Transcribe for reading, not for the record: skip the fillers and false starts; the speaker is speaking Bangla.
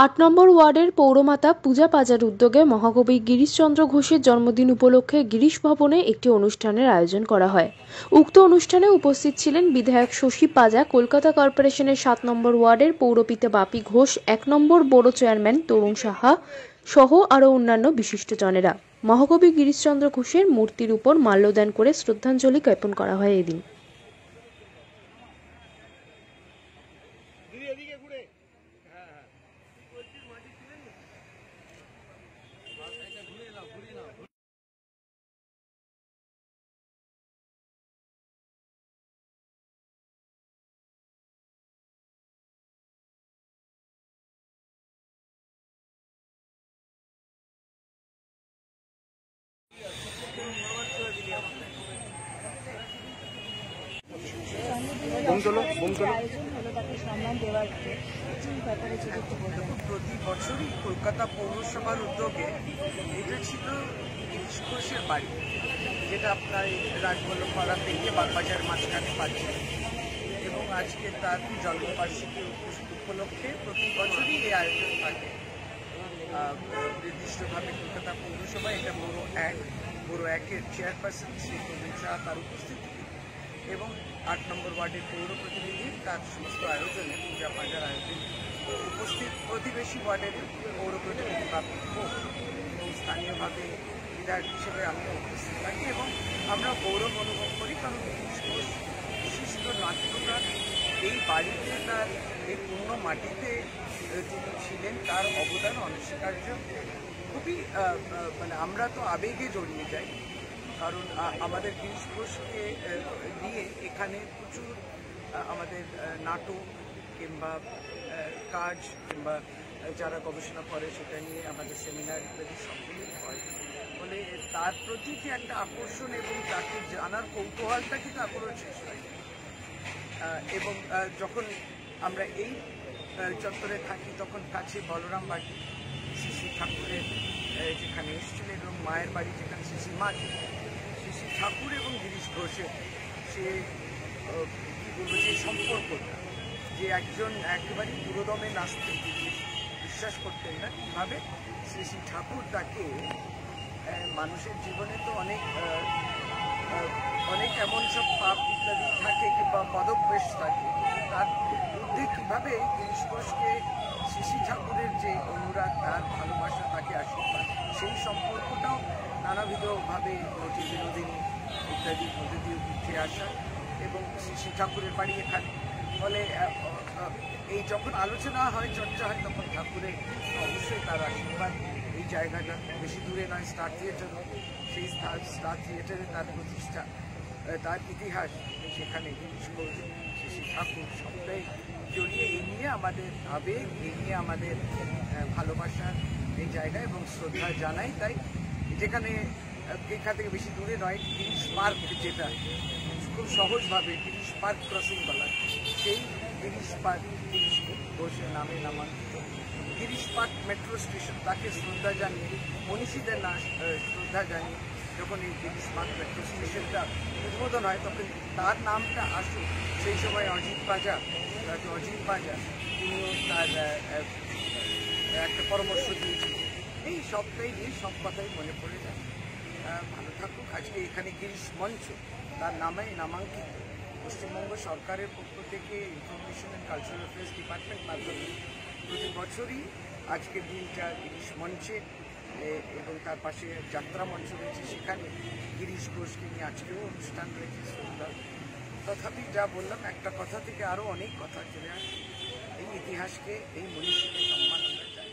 ৮ নম্বর ওয়ার্ডের পৌরমাতা পূজা পাজার উদ্যোগে মহাকবি গিরিশচন্দ্র ঘোষের জন্মদিন উপলক্ষে গিরিশ ভবনে একটি অনুষ্ঠানের আয়োজন করা হয়। উক্ত অনুষ্ঠানে উপস্থিত ছিলেন বিধায়ক শশী পাজা, কলকাতা কর্পোরেশনের ৭ নম্বর ওয়ার্ডের পৌরপিতা বাপি ঘোষ, ১ নম্বর বোরো চেয়ারম্যান তরুণ সাহা সহ আরও অন্যান্য বিশিষ্টজনেরা। মহাকবি গিরিশচন্দ্র ঘোষের মূর্তির উপর মাল্যদান করে শ্রদ্ধাঞ্জলি জ্ঞাপন করা হয় এদিন। প্রতি বছরই কলকাতা পৌরসভার উদ্যোগে এটা ছিল গিরিশ ঘোষের বাড়ি, যেটা আপনার রাজবল্লভ পাড়া থেকে বাগবাজার মাঝখানে পাচ্ছেন, এবং আজকে তার জন্মবার্ষিকী উপলক্ষে প্রতি বছরই এই আয়োজন থাকে। নির্দিষ্টভাবে কলকাতা পৌরসভা এটা বোরো একের চেয়ারপারসন শ্রী তরুণ সাহা তার উপস্থিতি এবং ৮ নম্বর ওয়ার্ডের পৌর প্রতিনিধি তার সমস্ত আয়োজনে পূজা পাজার আয়োজনে উপস্থিত প্রতিবেশী ওয়ার্ডের পৌর প্রতিনিধি বাপি ঘোষ এবং স্থানীয়ভাবে বিধায়ক হিসেবে আমিও উপস্থিত থাকি এবং আমরা গৌরব অনুভব করি, কারণ গিরিশ ঘোষ বিশিষ্ট নাট্যকার, এই বাড়িতে তার এই পূর্ণ মাটিতে তিনি ছিলেন, তার অবদান অনস্বীকার্য। খুবই আমরা তো আবেগে জড়িয়ে যাই, কারণ আমাদের গিরিশ ঘোষকে নিয়ে এখানে প্রচুর আমাদের নাটক কিংবা কাজ কিংবা যারা গবেষণা করে সেটা নিয়ে আমাদের সেমিনার ইত্যাদি সবগুলোই হয়, ফলে তার প্রতি যে একটা আকর্ষণ এবং তাকে জানার কৌতূহলটা কিন্তু এখনও শেষ হয়। এবং যখন আমরা এই চত্বরে থাকি তখন কাছে বলরাম বাড়ি শ্রী ঠাকুরের যেখানে এসেছিলেন এবং মায়ের বাড়ি যেখানে শ্রী মা শ্রী ঠাকুর এবং গিরিশ ঘোষের সে কী বলবো যে সম্পর্কটা, যে একজন একেবারে পুরোদমে নাস্তিক, বিশ্বাস করতেন না, কীভাবে শ্রী ঠাকুর তাকে মানুষের জীবনে তো অনেক এমন সব পাপ ইত্যাদি থাকে কিংবা পদভ্যাস থাকে, তার মধ্যে কীভাবে গিরিশ ঘোষকে শ্রী ঠাকুরের যে অনুরাগ, তার ভালোবাসা, তাকে আশীর্বাদ, সেই সম্পর্কটাও নানাবিধভাবে বিনোদিনী ইত্যাদির মধ্যে দিয়ে উঠে আসা এবং শ্রী ঠাকুরের বাড়ি এখানে। ফলে এই যখন আলোচনা হয়, চর্চা হয়, তখন ঠাকুরের অবশ্যই তার আশীর্বাদ। এই জায়গাটা বেশি দূরে নয়, স্টার থিয়েটার, সেই স্টার থিয়েটারে তার প্রতিষ্ঠা, তার ইতিহাস, সেখানে গিরিশ ঘোষ, শ্রী ঠাকুর সবটাই জড়িয়ে। এই নিয়ে আমাদের আবেগ, এই নিয়ে আমাদের ভালোবাসা এই জায়গায় এবং শ্রদ্ধা জানাই। তাই যেখানে এখান থেকে বেশি দূরে নয়, গিরিশ পার্ক, যেটা খুব সহজভাবে গিরিশ পার্ক ক্রসিং বলা, সেই গিরিশ পার্ক গিরিশ ঘোষের নামে নামাঙ্কিত। গিরিশ পার্ক মেট্রো স্টেশন, তাকে শ্রদ্ধা জানিয়ে, মনীষীদের শ্রদ্ধা জানিয়ে যখন এই গিরিশ পার্ক মেট্রো স্টেশনটা উদ্বোধন হয়, তখন তার নামটা আসুক। সেই সময় অজিত পাজা তিনিও তার একটা পরামর্শ দিয়েছিলেন। এই সবটাই নিয়ে সব কথাই মনে পড়ে যায়। ভালো থাকুক। আজকে এখানে গিরিশ মঞ্চ তার নামে নামাঙ্কিত। পশ্চিমবঙ্গ সরকারের পক্ষ থেকে information and cultural affairs department মাধ্যমে প্রতি বছরই আজকের দিনটা গিরিশ মঞ্চে এবং তার পাশে যাত্রা মঞ্চ রয়েছে, সেখানে গিরিশ ঘোষকে নিয়ে আজকেও অনুষ্ঠান রয়েছে শ্রদ্ধা। তথাপি যা বললাম, একটা কথা থেকে আরও অনেক কথা চলে আসে। এই ইতিহাসকে, এই মনীষীকে সম্মান আমরা চাই।